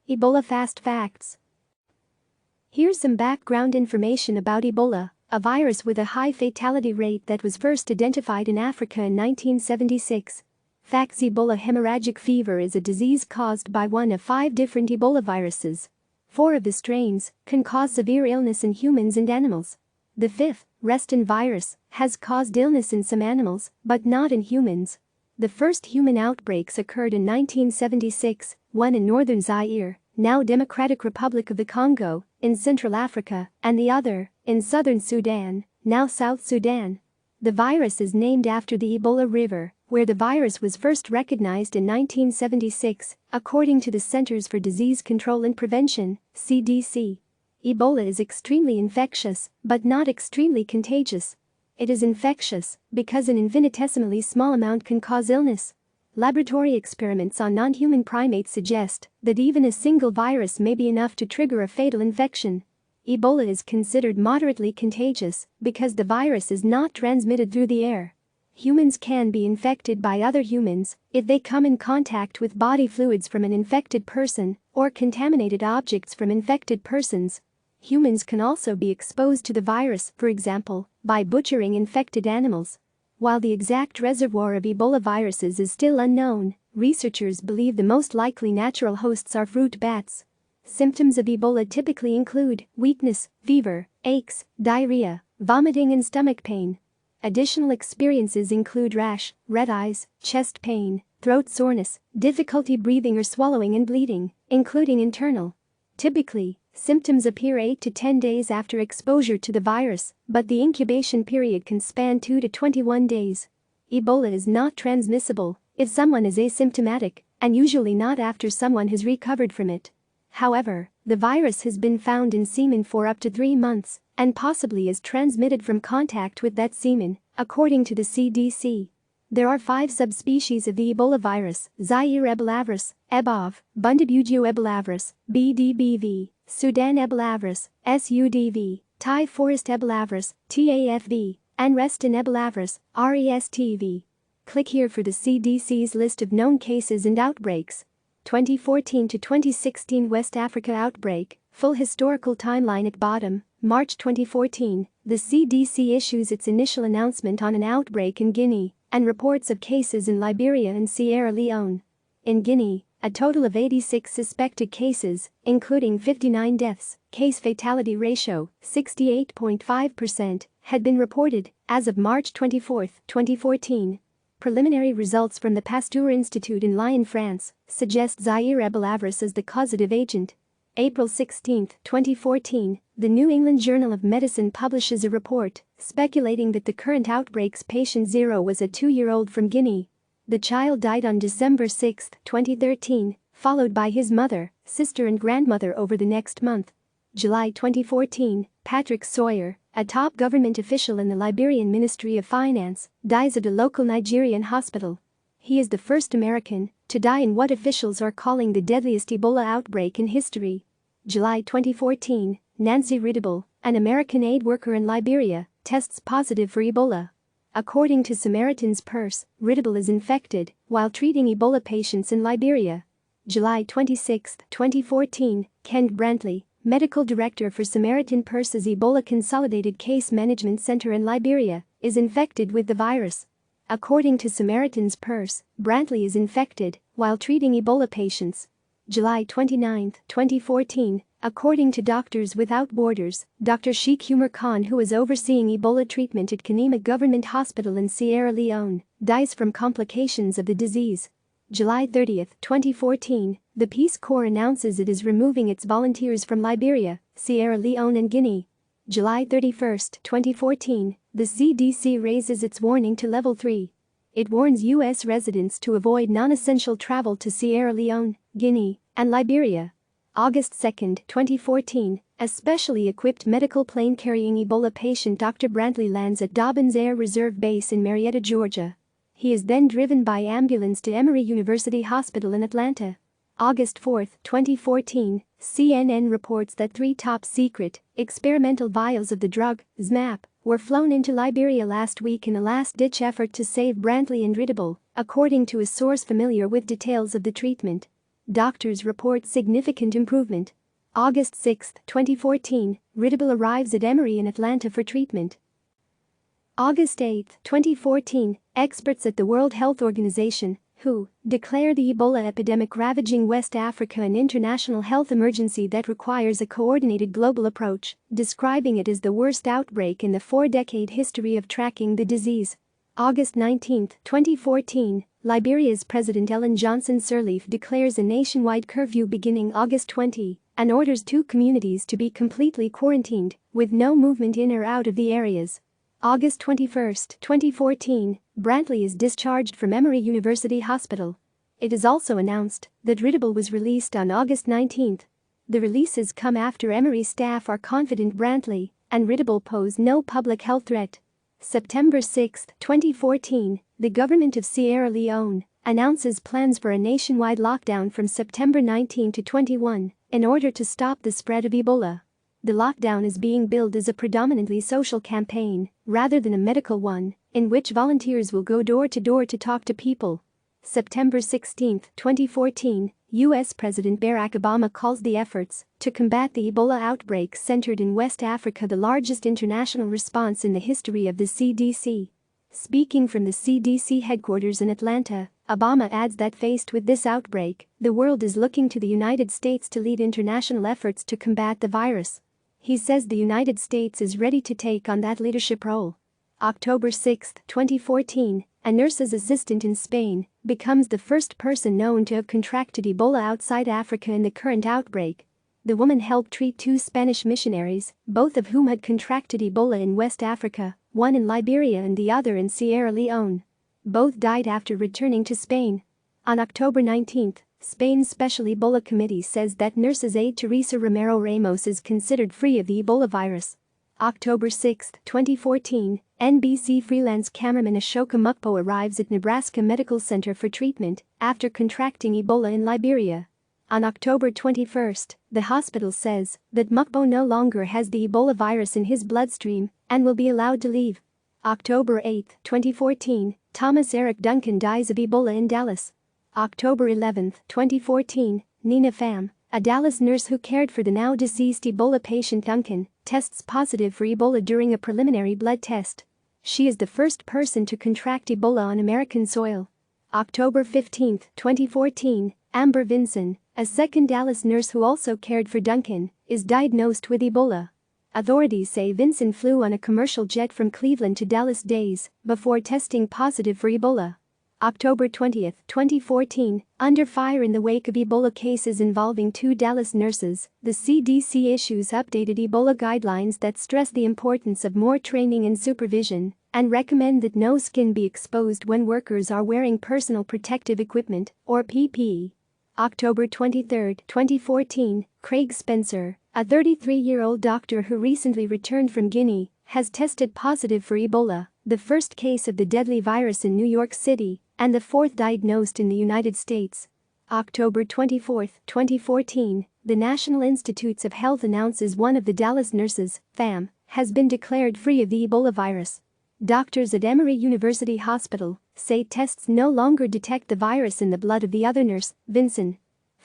Ebola Fast Facts. Here's some background information about Ebola, a virus with a high fatality rate that was first identified in Africa in 1976. Facts: Ebola hemorrhagic fever is a disease caused by one of 5 different Ebola viruses. 4 of the strains can cause severe illness in humans and animals. The 5th, Reston virus, has caused illness in some animals, but not in humans. The first human outbreaks occurred in 1976, one in northern Zaire, now Democratic Republic of the Congo, in Central Africa, and the other, in southern Sudan, now South Sudan. The virus is named after the Ebola River, where the virus was first recognized in 1976, according to the Centers for Disease Control and Prevention, CDC. Ebola is extremely infectious, but not extremely contagious. It is infectious because an infinitesimally small amount can cause illness. Laboratory experiments on non-human primates suggest that even a single virus may be enough to trigger a fatal infection. Ebola is considered moderately contagious because the virus is not transmitted through the air. Humans can be infected by other humans if they come in contact with body fluids from an infected person or contaminated objects from infected persons. Humans can also be exposed to the virus, for example, by butchering infected animals. While the exact reservoir of Ebola viruses is still unknown, researchers believe the most likely natural hosts are fruit bats. Symptoms of Ebola typically include weakness, fever, aches, diarrhea, vomiting and stomach pain. Additional experiences include rash, red eyes, chest pain, throat soreness, difficulty breathing or swallowing and bleeding, including internal. Typically, symptoms appear 8 to 10 days after exposure to the virus, but the incubation period can span 2 to 21 days. Ebola is not transmissible if someone is asymptomatic, and usually not after someone has recovered from it. However, the virus has been found in semen for up to 3 months and possibly is transmitted from contact with that semen, according to the CDC. There are 5 subspecies of the Ebola virus: Zaire ebolavirus, EBOV, Bundibugyo ebolavirus, BDBV, Sudan ebolavirus, SUDV, Thai forest ebolavirus, TAFV, and Reston ebolavirus, RESTV. Click here for the CDC's list of known cases and outbreaks. 2014 to 2016 West Africa outbreak, full historical timeline at bottom. March 2014, the CDC issues its initial announcement on an outbreak in Guinea and reports of cases in Liberia and Sierra Leone. In Guinea, a total of 86 suspected cases, including 59 deaths, case fatality ratio 68.5%, had been reported as of March 24, 2014. Preliminary results from the Pasteur Institute in Lyon, France, suggest Zaire ebolavirus as the causative agent. April 16, 2014, the New England Journal of Medicine publishes a report speculating that the current outbreak's patient 0 was a 2-year-old from Guinea. The child died on December 6, 2013, followed by his mother, sister and grandmother over the next month. July 2014, Patrick Sawyer, a top government official in the Liberian Ministry of Finance, dies at a local Nigerian hospital. He is the first American to die in what officials are calling the deadliest Ebola outbreak in history. July 2014, Nancy Ridable, an American aid worker in Liberia, tests positive for Ebola. According to Samaritan's Purse, Ridable is infected while treating Ebola patients in Liberia. July 26, 2014, Kent Brantley, medical director for Samaritan Purse's Ebola Consolidated Case Management Center in Liberia, is infected with the virus. According to Samaritan's Purse, Brantley is infected while treating Ebola patients. July 29, 2014, according to Doctors Without Borders, Dr. Sheikh Umar Khan, who is overseeing Ebola treatment at Kanema Government Hospital in Sierra Leone, dies from complications of the disease. July 30, 2014, the Peace Corps announces it is removing its volunteers from Liberia, Sierra Leone and Guinea. July 31, 2014, the CDC raises its warning to level 3. It warns U.S. residents to avoid non-essential travel to Sierra Leone, Guinea, and Liberia. August 2, 2014, a specially equipped medical plane carrying Ebola patient Dr. Brantley lands at Dobbins Air Reserve Base in Marietta, Georgia. He is then driven by ambulance to Emory University Hospital in Atlanta. August 4, 2014, CNN reports that 3 top-secret, experimental vials of the drug, ZMapp, were flown into Liberia last week in a last-ditch effort to save Brantley and Ridable, according to a source familiar with details of the treatment. Doctors report significant improvement. August 6, 2014, Ebola arrives at Emory in Atlanta for treatment. August 8, 2014, experts at the World Health Organization, WHO, declare the Ebola epidemic ravaging West Africa an international health emergency that requires a coordinated global approach, describing it as the worst outbreak in the four-decade history of tracking the disease. August 19, 2014, Liberia's President Ellen Johnson Sirleaf declares a nationwide curfew beginning August 20 and orders 2 communities to be completely quarantined, with no movement in or out of the areas. August 21, 2014, Brantley is discharged from Emory University Hospital. It is also announced that Ebola was released on August 19. The releases come after Emory staff are confident Brantley and Ebola pose no public health threat. September 6, 2014, the government of Sierra Leone announces plans for a nationwide lockdown from September 19 to 21 in order to stop the spread of Ebola. The lockdown is being billed as a predominantly social campaign rather than a medical one, in which volunteers will go door to door to talk to people. September 16, 2014, U.S. President Barack Obama calls the efforts to combat the Ebola outbreak centered in West Africa the largest international response in the history of the CDC. Speaking from the CDC headquarters in Atlanta, Obama adds that faced with this outbreak, the world is looking to the United States to lead international efforts to combat the virus. He says the United States is ready to take on that leadership role. October 6, 2014, a nurse's assistant in Spain becomes the first person known to have contracted Ebola outside Africa in the current outbreak. The woman helped treat 2 Spanish missionaries, both of whom had contracted Ebola in West Africa, one in Liberia and the other in Sierra Leone. Both died after returning to Spain. On October 19, Spain's Special Ebola Committee says that nurse's aide Teresa Romero Ramos is considered free of the Ebola virus. October 6, 2014, NBC freelance cameraman Ashoka Mukpo arrives at Nebraska Medical Center for treatment after contracting Ebola in Liberia. On October 21, the hospital says that Mukpo no longer has the Ebola virus in his bloodstream and will be allowed to leave. October 8, 2014, Thomas Eric Duncan dies of Ebola in Dallas. October 11, 2014, Nina Pham, a Dallas nurse who cared for the now deceased Ebola patient Duncan, tests positive for Ebola during a preliminary blood test. She is the first person to contract Ebola on American soil. October 15, 2014, Amber Vinson, a second Dallas nurse who also cared for Duncan, is diagnosed with Ebola. Authorities say Vinson flew on a commercial jet from Cleveland to Dallas days before testing positive for Ebola. October 20, 2014, under fire in the wake of Ebola cases involving 2 Dallas nurses, the CDC issues updated Ebola guidelines that stress the importance of more training and supervision and recommend that no skin be exposed when workers are wearing personal protective equipment, or PPE. October 23, 2014, Craig Spencer, a 33-year-old doctor who recently returned from Guinea, has tested positive for Ebola, the first case of the deadly virus in New York City and the 4th diagnosed in the United States. October 24, 2014, the National Institutes of Health announces one of the Dallas nurses, Pham, has been declared free of the Ebola virus. Doctors at Emory University Hospital say tests no longer detect the virus in the blood of the other nurse, Vinson.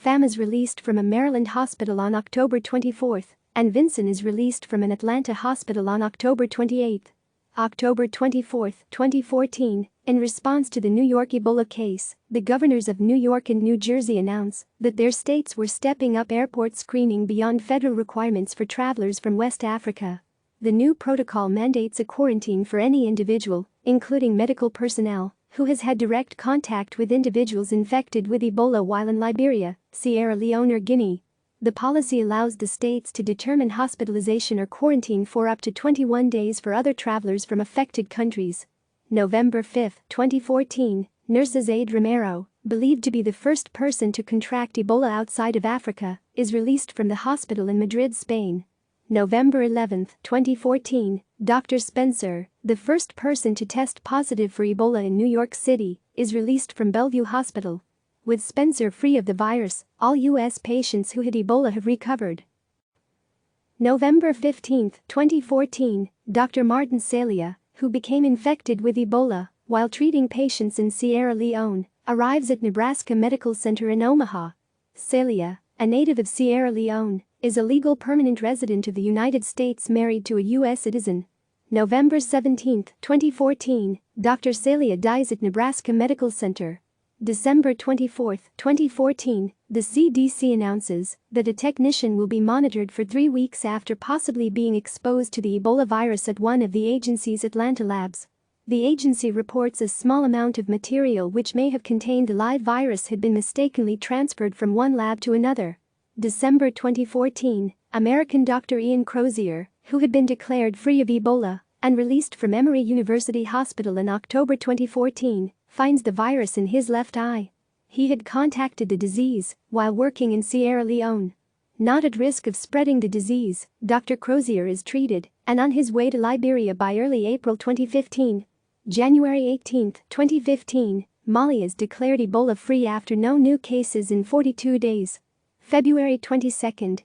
Pham is released from a Maryland hospital on October 24, and Vinson is released from an Atlanta hospital on October 28. October 24, 2014, in response to the New York Ebola case, the governors of New York and New Jersey announced that their states were stepping up airport screening beyond federal requirements for travelers from West Africa. The new protocol mandates a quarantine for any individual, including medical personnel, who has had direct contact with individuals infected with Ebola while in Liberia, Sierra Leone or Guinea. The policy allows the states to determine hospitalization or quarantine for up to 21 days for other travelers from affected countries. November 5, 2014, nurse's aide Romero, believed to be the first person to contract Ebola outside of Africa, is released from the hospital in Madrid, Spain. November 11, 2014, Dr. Spencer, the first person to test positive for Ebola in New York City, is released from Bellevue Hospital. With Spencer free of the virus, all U.S. patients who had Ebola have recovered. November 15, 2014, Dr. Martin Celia, who became infected with Ebola while treating patients in Sierra Leone, arrives at Nebraska Medical Center in Omaha. Celia, a native of Sierra Leone, is a legal permanent resident of the United States married to a U.S. citizen. November 17, 2014, Dr. Celia dies at Nebraska Medical Center. December 24, 2014, the CDC announces that a technician will be monitored for 3 weeks after possibly being exposed to the Ebola virus at one of the agency's Atlanta labs. The agency reports a small amount of material which may have contained the live virus had been mistakenly transferred from one lab to another. December 2014, American Dr. Ian Crozier, who had been declared free of Ebola and released from Emory University Hospital in October 2014, finds the virus in his left eye. He had contacted the disease while working in Sierra Leone. Not at risk of spreading the disease, Dr. Crozier is treated and on his way to Liberia by early April 2015. January 18, 2015, Mali is declared Ebola-free after no new cases in 42 days. February 22,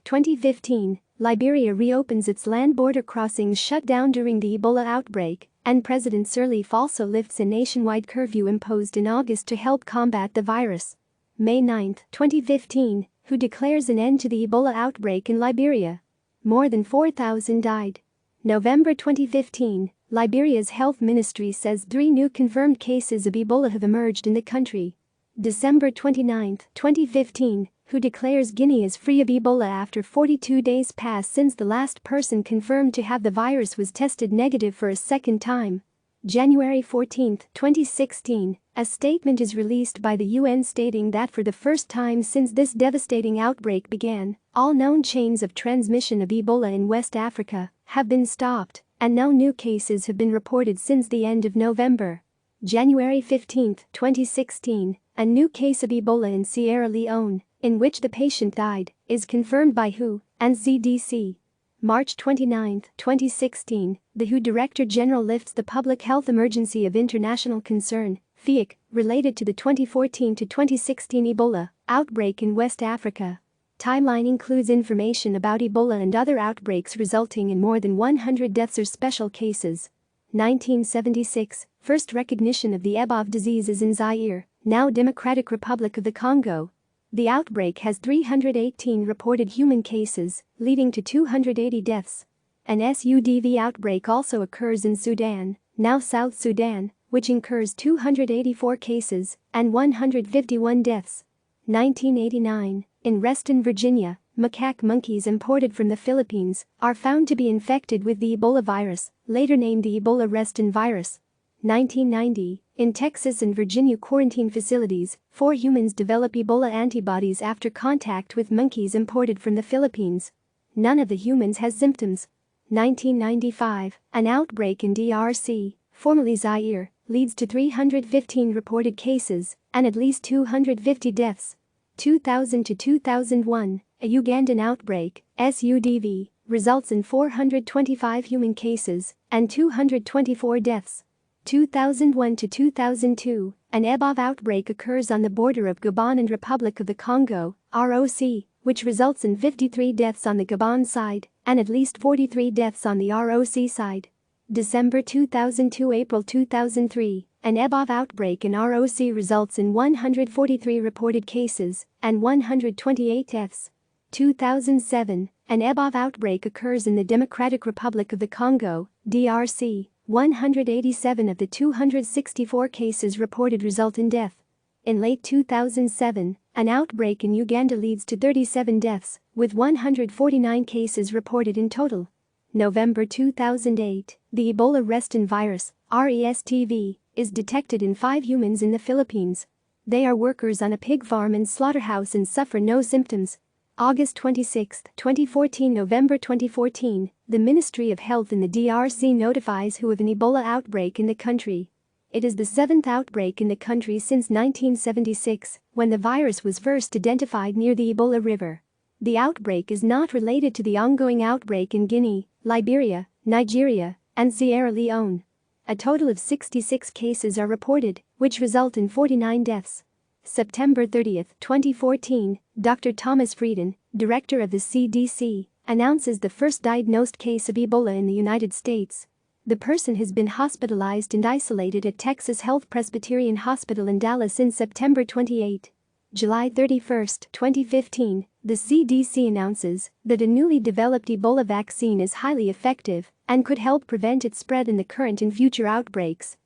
2015, Liberia reopens its land border crossings shut down during the Ebola outbreak, and President Sirleaf also lifts a nationwide curfew imposed in August to help combat the virus. May 9, 2015, who declares an end to the Ebola outbreak in Liberia. More than 4,000 died. November 2015, Liberia's health ministry says 3 new confirmed cases of Ebola have emerged in the country. December 29, 2015, who declares Guinea is free of Ebola after 42 days pass since the last person confirmed to have the virus was tested negative for a second time. January 14, 2016, a statement is released by the UN stating that for the first time since this devastating outbreak began, all known chains of transmission of Ebola in West Africa have been stopped, and no new cases have been reported since the end of November. January 15, 2016, a new case of Ebola in Sierra Leone, in which the patient died, is confirmed by WHO and CDC. March 29, 2016, the WHO Director General lifts the Public Health Emergency of International Concern, FEIC, related to the 2014 to 2016 Ebola outbreak in West Africa. Timeline includes information about Ebola and other outbreaks resulting in more than 100 deaths or special cases. 1976, first recognition of the Ebola disease is in Zaire, now Democratic Republic of the Congo. The outbreak has 318 reported human cases, leading to 280 deaths. An SUDV outbreak also occurs in Sudan, now South Sudan, which incurs 284 cases and 151 deaths. 1989, in Reston, Virginia, macaque monkeys imported from the Philippines are found to be infected with the Ebola virus, later named the Ebola Reston virus. 1990, in Texas and Virginia quarantine facilities, 4 humans develop Ebola antibodies after contact with monkeys imported from the Philippines. None of the humans has symptoms. 1995, an outbreak in DRC, formerly Zaire, leads to 315 reported cases and at least 250 deaths. 2000 to 2001, a Ugandan outbreak, SUDV, results in 425 human cases and 224 deaths. 2001 to 2002, an Ebola outbreak occurs on the border of Gabon and Republic of the Congo, ROC, which results in 53 deaths on the Gabon side and at least 43 deaths on the ROC side. December 2002 – April 2003, an Ebola outbreak in ROC results in 143 reported cases and 128 deaths. 2007, an Ebola outbreak occurs in the Democratic Republic of the Congo, DRC. 187 of the 264 cases reported result in death. In late 2007, an outbreak in Uganda leads to 37 deaths, with 149 cases reported in total. November 2008, the Ebola Reston virus, RESTV, is detected in 5 humans in the Philippines. They are workers on a pig farm and slaughterhouse and suffer no symptoms. August 26, 2014 – November 2014, the Ministry of Health in the DRC notifies WHO of an Ebola outbreak in the country. It is the 7th outbreak in the country since 1976, when the virus was first identified near the Ebola River. The outbreak is not related to the ongoing outbreak in Guinea, Liberia, Nigeria, and Sierra Leone. A total of 66 cases are reported, which result in 49 deaths. September 30, 2014, Dr. Thomas Frieden, director of the CDC, announces the first diagnosed case of Ebola in the United States. The person has been hospitalized and isolated at Texas Health Presbyterian Hospital in Dallas in September 28. July 31, 2015, the CDC announces that a newly developed Ebola vaccine is highly effective and could help prevent its spread in the current and future outbreaks.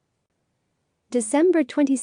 December 22,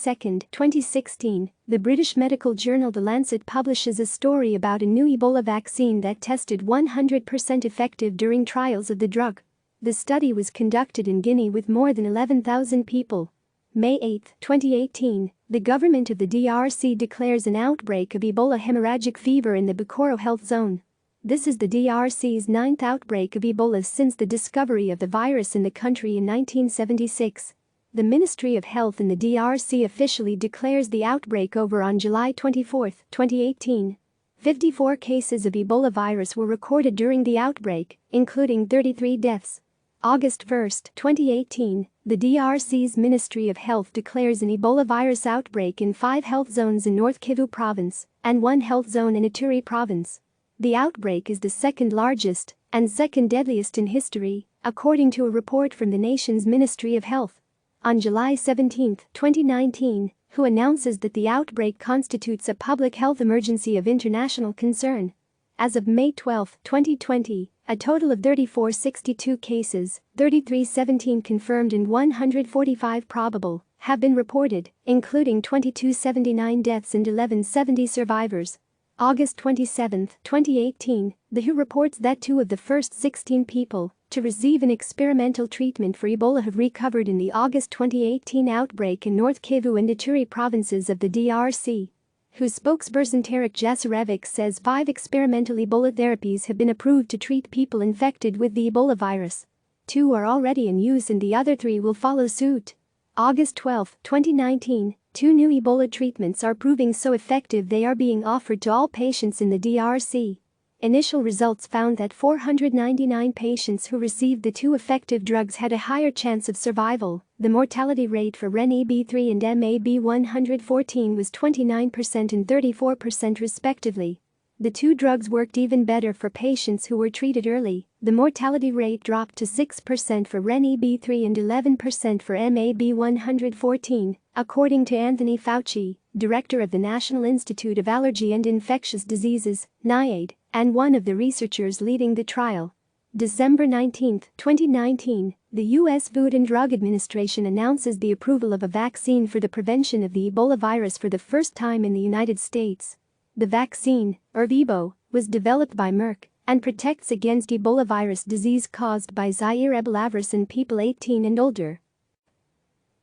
2016, the British medical journal The Lancet publishes a story about a new Ebola vaccine that tested 100% effective during trials of the drug. The study was conducted in Guinea with more than 11,000 people. May 8, 2018, the government of the DRC declares an outbreak of Ebola hemorrhagic fever in the Bukoro health zone. This is the DRC's 9th outbreak of Ebola since the discovery of the virus in the country in 1976. The Ministry of Health in the DRC officially declares the outbreak over on July 24, 2018. 54 cases of Ebola virus were recorded during the outbreak, including 33 deaths. August 1, 2018, the DRC's Ministry of Health declares an Ebola virus outbreak in 5 health zones in North Kivu province and 1 health zone in Ituri province. The outbreak is the second largest and second deadliest in history, according to a report from the nation's Ministry of Health. On July 17, 2019, WHO announces that the outbreak constitutes a public health emergency of international concern. As of May 12, 2020, a total of 3462 cases, 3317 confirmed and 145 probable, have been reported, including 2279 deaths and 1170 survivors. August 27, 2018, the WHO reports that 2 of the first 16 people to receive an experimental treatment for Ebola have recovered in the August 2018 outbreak in North Kivu and Ituri provinces of the DRC. WHO spokesperson Tarek Jasarevic says 5 experimental Ebola therapies have been approved to treat people infected with the Ebola virus. 2 are already in use and the other 3 will follow suit. August 12, 2019, 2 new Ebola treatments are proving so effective they are being offered to all patients in the DRC. Initial results found that 499 patients who received the 2 effective drugs had a higher chance of survival. The mortality rate for REN-EB3 and MAB114 was 29% and 34% respectively. The 2 drugs worked even better for patients who were treated early. The mortality rate dropped to 6% for REN-EB3 and 11% for MAB114, according to Anthony Fauci, director of the National Institute of Allergy and Infectious Diseases, NIAID, and one of the researchers leading the trial. December 19, 2019, the U.S. Food and Drug Administration announces the approval of a vaccine for the prevention of the Ebola virus for the first time in the United States. The vaccine, Ervebo, was developed by Merck and protects against Ebola virus disease caused by Zaire Ebola virus in people 18 and older.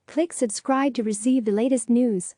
Click subscribe to receive the latest news.